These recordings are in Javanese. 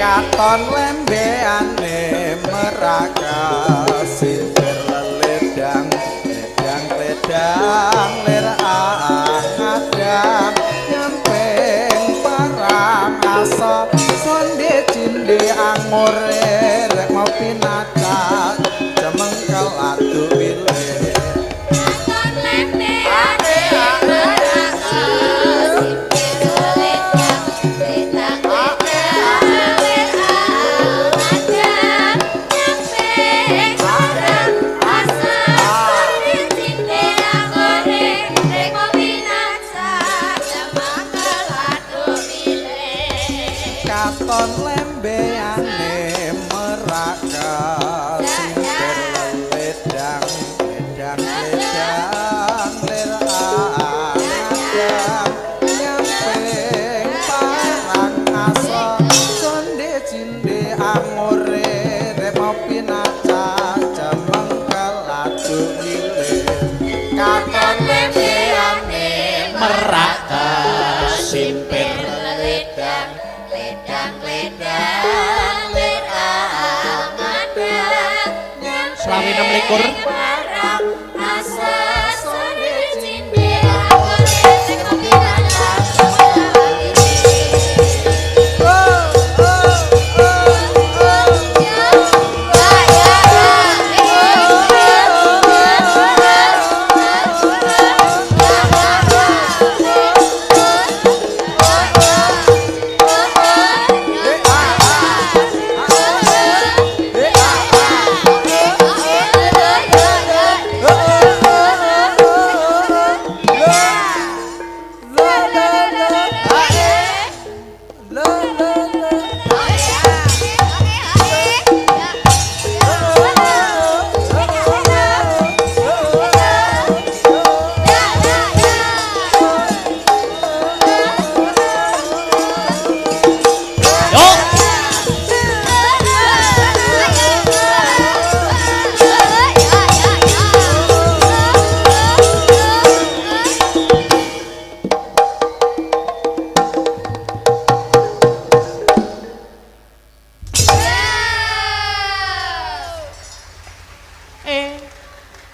katon lembeane meraka sinter ledang ledang ledang lir angadang nyamping parang asa sonde cinde angore rek ngopi nacak cemengkel adu pilih katon lembeane meraka sinter ledang ledang katon lembeane meraka sinter ledang ledang ledang lir angadang nyamping parang asa sonde cinde angore rek ngopi nacak cemengkel adu milih katon lembeane meraka simpir ledang ledang ledang lir angadang Selami 26 parang asa sonde cinde angore rek ngopi nacak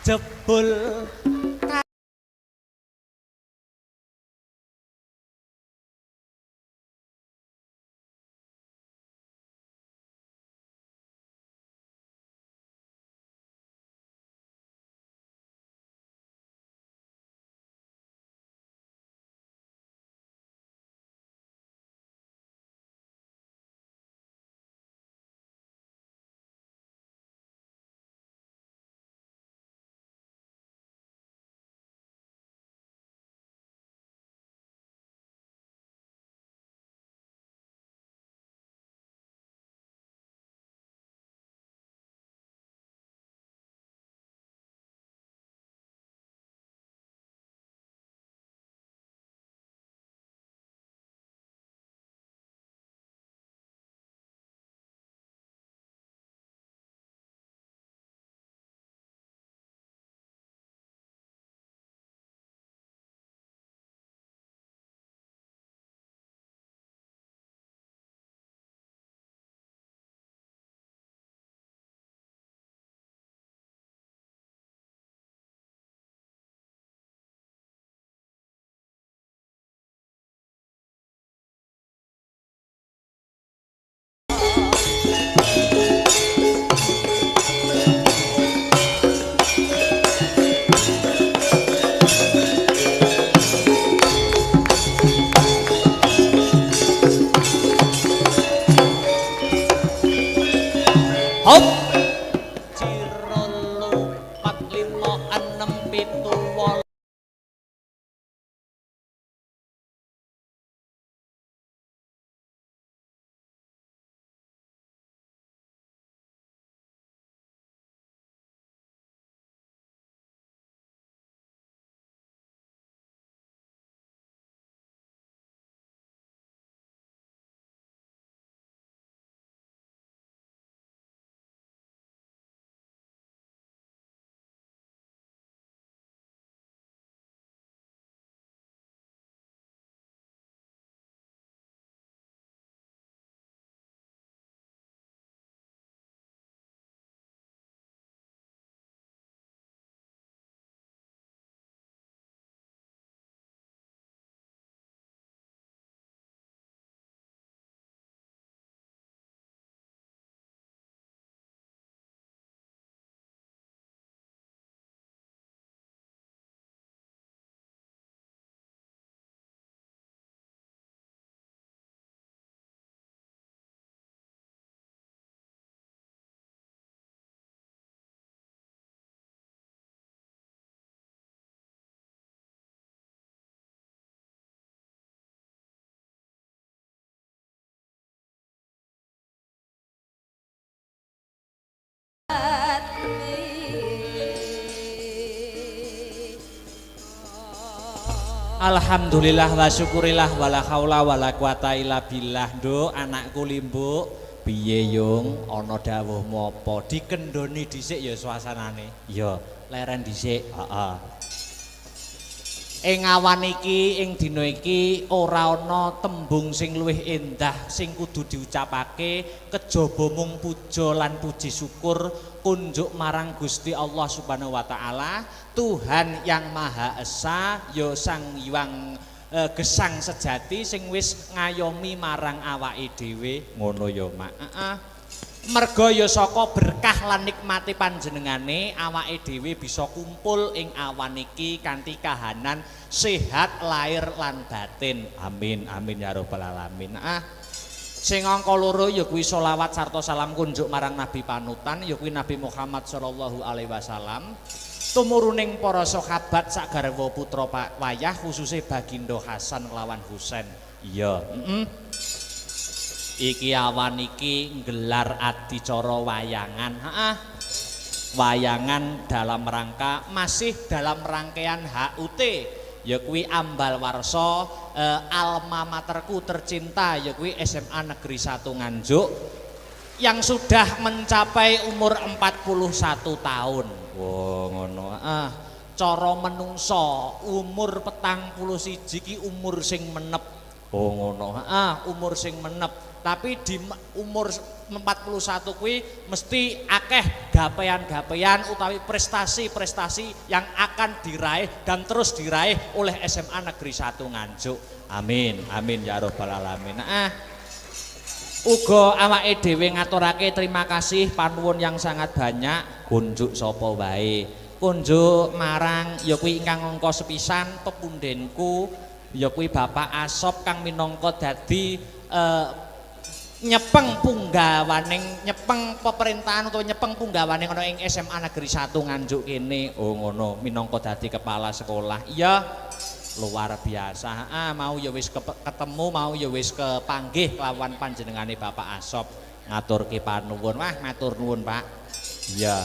jebul Alhamdulillah wa syukurillah wala haula wala quwata illa billah. Nduk, anakku Limbuk. Piye Yung, ana dawuhmu apa? Dikendhoni dhisik ya suasanane. Ya, leren dhisik. Heeh. Ing awan iki, ing dina iki ora ana tembung sing luwih endah sing kudu diucapake kejaba mung puja lan puji syukur kunjuk marang Gusti Allah Subhanahu wa taala, Tuhan yang Maha Esa, ya Sang Hyang gesang sejati sing wis ngayomi marang awake dhewe. Ngono ya, Mak. Heeh. Merga ya saka berkah lan nikmati panjenengane awake dhewe bisa kumpul ing awan iki kanthi kahanan sehat lahir lan batin. Amin amin ya rabbal alamin. Sing angka loro ya kuwi selawat sarta salam kunjuk marang nabi panutan ya kuwi Nabi Muhammad sallallahu alaihi wasallam. Tumuruning para sahabat sak garwa putra wayah khususe Bagindo Hasan lawan Husain. Iya, iki awan iki nggelar adicara wayangan. Wayangan dalam rangka masih dalam rangkaian HUT, ya kuwi ambal warsa alma materku tercinta ya kuwi SMA Negeri 1 Nganjuk yang sudah mencapai umur 41 tahun. Wah, ngono. Cara menungso umur 41 iki umur sing menep. Oh ngono. Umur sing menep. Tapi di umur 41 kuwi mesti akeh gapean-gapean utawi prestasi-prestasi yang akan diraih dan terus diraih oleh SMA Negeri 1 Nganjuk. Amin, amin ya rabbal alamin. Uga awake dhewe ngaturake terima kasih panuwun yang sangat banyak kunjuk sapa wae. Kunjuk marang ya kuwi ingkang angka sepisan pepundenku ya kuwi Bapak Asop kang minangka dadi nyepeng punggawaning nyepeng pemerintahan utawa nyepeng punggawaning ana ing SMA Negeri 1 Nganjuk kene. Oh ngono, minangka dadi kepala sekolah. Iya, luar biasa. Mau ya wis ketemu, mau ya wis kepanggih lawan panjenengane Bapak Asop ngaturke panuwun. Wah, matur nuwun, Pak. Iya.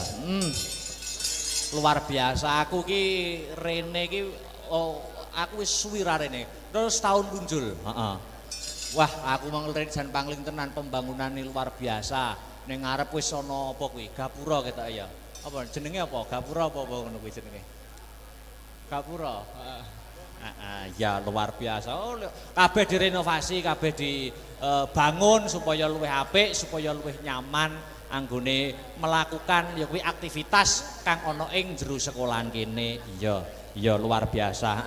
Luar biasa. Aku ki rene ki aku wis suwi rene. Terus tahun punjul. Wah, aku manglen jan pangling tenan pembangunan luar biasa. Ning ngarep wis ana apa kuwi? Gapura ketok ya. Apa jenenge apa? Gapura apa ngono kuwi jenenge? Gapura. Ya luar biasa. Kabeh direnovasi, kabeh dibangun supaya luwih apik, supaya luwih nyaman anggone melakukan ya kuwi aktivitas kang ana ing jero sekolahan kene. Iya, iya luar biasa.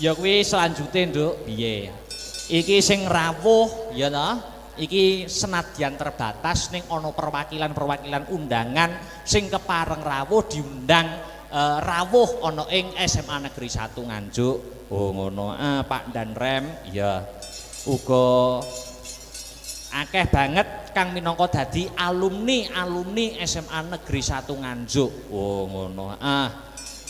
Ya kuwi selanjutnya Nduk, piye? Iki sing rawuh ya ta. Iki senadyan terbatas ning ana perwakilan-perwakilan undangan sing kepareng rawuh diundang rawuh ana ing SMA Negeri 1 Nganjuk. Oh ngono. Pak dan Rem ya uga akeh banget kang minangka dadi alumni SMA Negeri 1 Nganjuk. Oh ngono.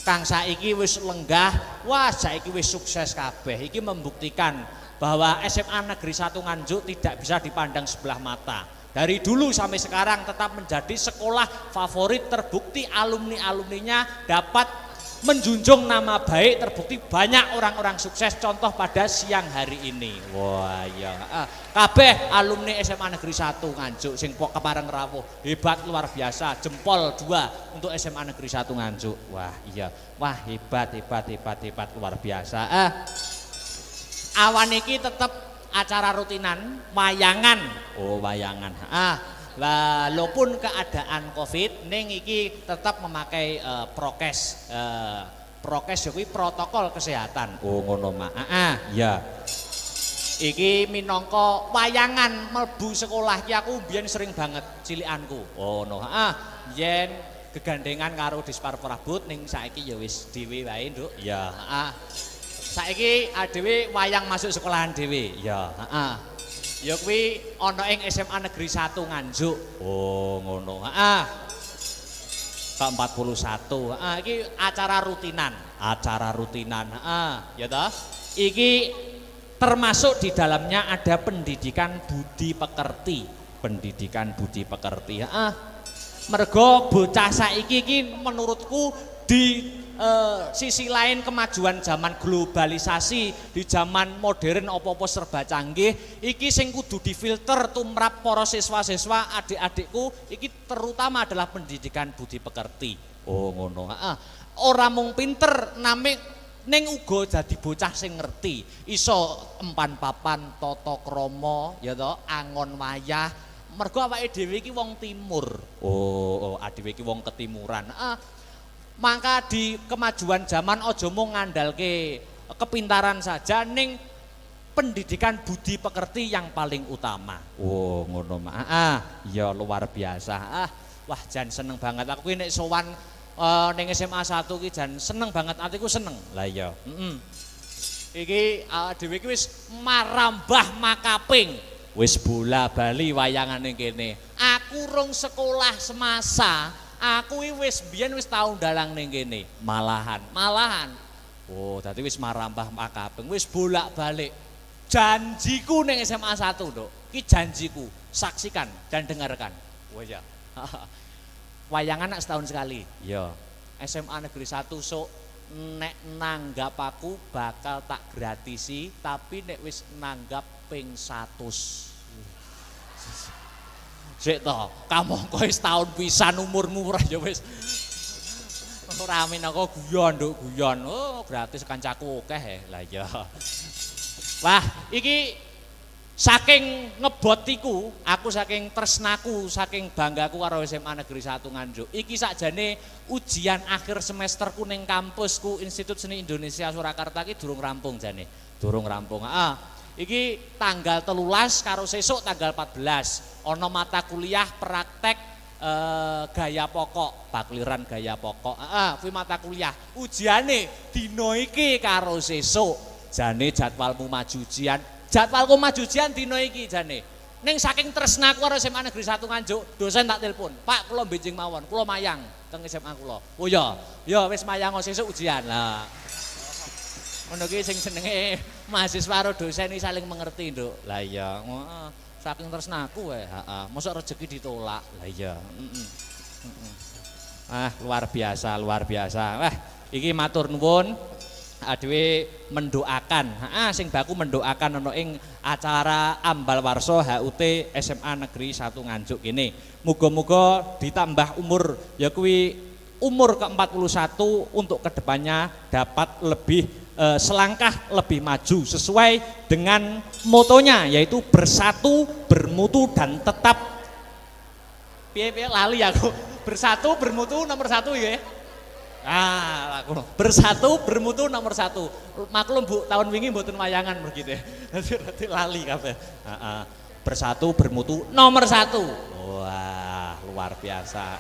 Kang saiki wis lenggah, wah saiki wis sukses kabeh. Iki membuktikan bahwa SMA Negeri 1 Nganjuk tidak bisa dipandang sebelah mata. Dari dulu sampai sekarang tetap menjadi sekolah favorit, terbukti alumni-alumninya dapat menjunjung nama baik, terbukti banyak orang-orang sukses contoh pada siang hari ini. Wah ya, kabeh alumni SMA Negeri 1 Nganjuk sing kepareng rawuh hebat luar biasa, jempol 2 untuk SMA Negeri 1 Nganjuk. Wah iya, wah hebat luar biasa. Awan iki tetep acara rutinan wayangan. Oh wayangan. Walaupun keadaan Covid ning iki tetap memakai prokes. Prokes kuwi protokol kesehatan. Oh ngono Mak. Ya. Iki minangka wayangan mlebu sekolah ki aku mbiyen sering banget cilikanku. Oh no. Yen gegandengan karo Dispar Prabot ning saiki ya wis dhewe wae, Nduk. Ya, saiki dhewe wayang masuk sekolahan dhewe. Ya, ya kuwi ana ing SMA Negeri 1 Nganjuk. Oh, ngono. Ke-41. Iki acara rutinan. Ya toh? Iki termasuk di dalamnya ada pendidikan budi pekerti. Mergo bocah saiki iki menurutku sisi lain kemajuan zaman globalisasi di zaman modern apa-apa serba canggih iki sing kudu difilter tumrap para siswa-siswa adik-adikku iki terutama adalah pendidikan budi pekerti. Oh ngono. Ora mung pinter name ning uga dadi bocah sing ngerti iso empan papan tata krama ya to angon wayah mergo awake dhewe iki wong timur. Oh dhewe iki wong ketimuran. Maka di kemajuan zaman ojo mung ngandalke kepintaran saja ning pendidikan budi pekerti yang paling utama. Oh ngono ya luar biasa. Wah jan seneng banget aku nek sowan ning SMA 1 ki jan seneng banget atiku seneng. Lah iya. Iki dhewe iki wis marambah makaping. Wis bola bali wayangane kene. Aku rung sekolah semasa aku wis biyen wis tau ndalang ning kene, malahan. Oh, dadi wis marambah makaping, wis bolak-balik. Janjiku ning SMA 1, Nduk. Ki janjiku, saksikan dan dengarkan. Oh ya. Wayangan nak setahun sekali. Ya. SMA Negeri 1 sok nek nanggap aku bakal tak gratisi, tapi nek wis nanggap ping 100. Sik to, kamangka wis taun pisan umurmu ora ya wis. Ora amin aku guyon, Nduk, guyon. Oh, gratis kancaku akeh. Lah iya. Wah, iki saking ngebotiku, aku saking tresnaku, saking banggaku karo SMA Negeri 1 Nganjuk. Iki sakjane ujian akhir semesterku ning kampusku Institut Seni Indonesia Surakarta iki durung rampung jane. Durung rampung. Iki tanggal 13 karo sesuk tanggal 14 ana mata kuliah praktek gaya pokok, bakliran gaya pokok. Kuwi mata kuliah. Ujiane dina iki karo sesuk. Jane jadwalmu maju ujian. Jadwalku maju ujian dina iki jane. Ning saking tresnaku karo SMA Negeri 1 Nganjuk, dosen tak telepon. Pak, kula benjing mawon, kula mayang teng SMA kula. Oh ya, ya wis mayang sesuk ujian. Lah ngono ki sing senenge mahasiswa karo dosen iki saling mengerti, Nduk. Lah iya, saking tresnaku wae, mosok rezeki ditolak. Lah iya, luar biasa, luar biasa. Wah, iki matur nuwun dhewe mendoakan, sing baku mendoakan ana ing acara Ambal Warsa HUT SMA Negeri 1 Nganjuk kene. Muga-muga ditambah umur ya kuwi umur ke-41 untuk kedepannya dapat lebih selangkah lebih maju sesuai dengan motonya yaitu bersatu, bermutu dan tetap piye-piye lali aku. Bersatu, bermutu nomor 1 ya. Aku bersatu, bermutu nomor 1. Maklum Bu, tahun wingi mboten wayangan begitu ya. Dadi lali kabeh. Bersatu, bermutu nomor 1. Wah, luar biasa.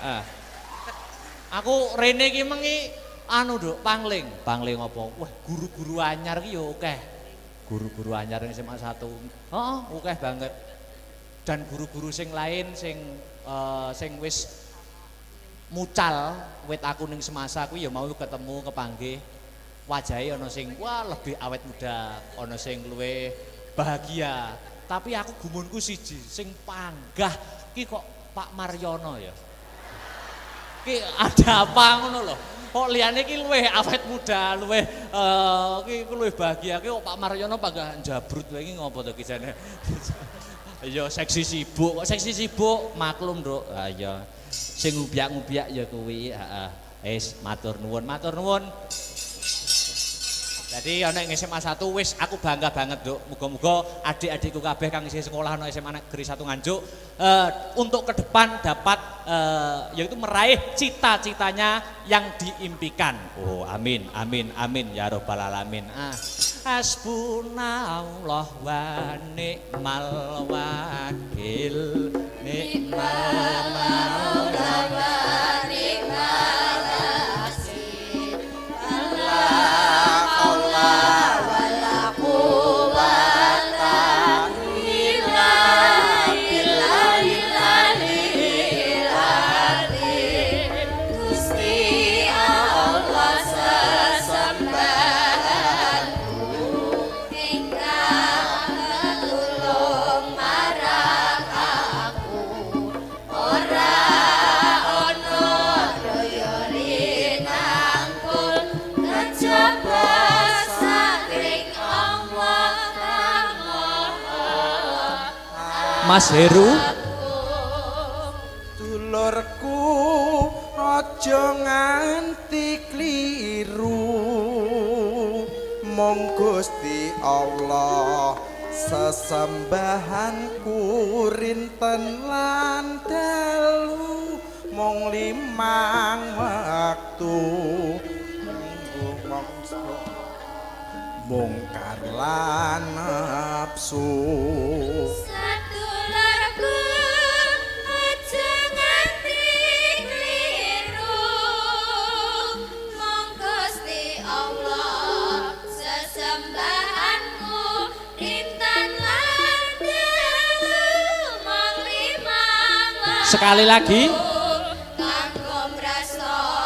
Aku rene iki mengi Nduk, pangling apa? Wah, guru-guru anyar ki yo akeh. Guru-guru anyar ning SMA 1. Heeh, akeh banget. Dan guru-guru sing lain sing wis mucal wit aku ning semasa kuwi ya mau ketemu kepanggih. Wajahe ana sing wah lebih awet muda, ana sing luwih bahagia. Tapi aku gumunku siji, sing panggah ki kok Pak Maryono ya. Ki ada apa ngono lho. Kok liyane ki luwih awet muda, luwih ki luwih bahagia ki kok Pak Maryono panggah jabrut wae iki ngopo to ki jane. Ya seksi sibuk, kok seksi sibuk maklum, Nduk. Ha iya. Sing ngubiak-ngubiak ya kuwi, heeh. Wis matur nuwun, matur nuwun. Jadi ana ing SMA 1 wis aku bangga banget, Nduk. Muga-muga adik-adikku kabeh kang isih sekolah ana SMA Negeri 1 Nganjuk untuk ke depan dapat yaitu meraih cita-citanya yang diimpikan. Oh, amin, amin, amin ya rabbal alamin. Hasbunallah wa ni'mal wakil, ni'mal maula wa ni'mal nasir. Mas Heru. Dulurku aja nganti kliru mung Gusti Allah sesembahanku rinten lan dalu mung 5 wektu mungkar lan nafsu Sadulurku aja nganti kliru mong Gusti Allah sesembahanku rintan lan dalu mong 5 Sekali lagi. kanggo mrasa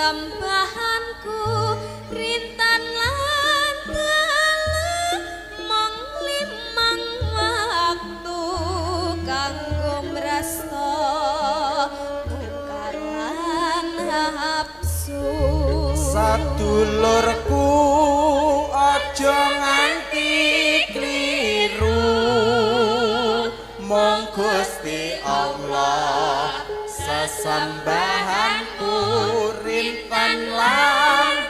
sembahanku rintan lan dalu mong 5 waktu kanggo mrasta mungkar lan nafsu sadulurku aja nganti kliru mung Gusti Allah sesembahanku rintan lan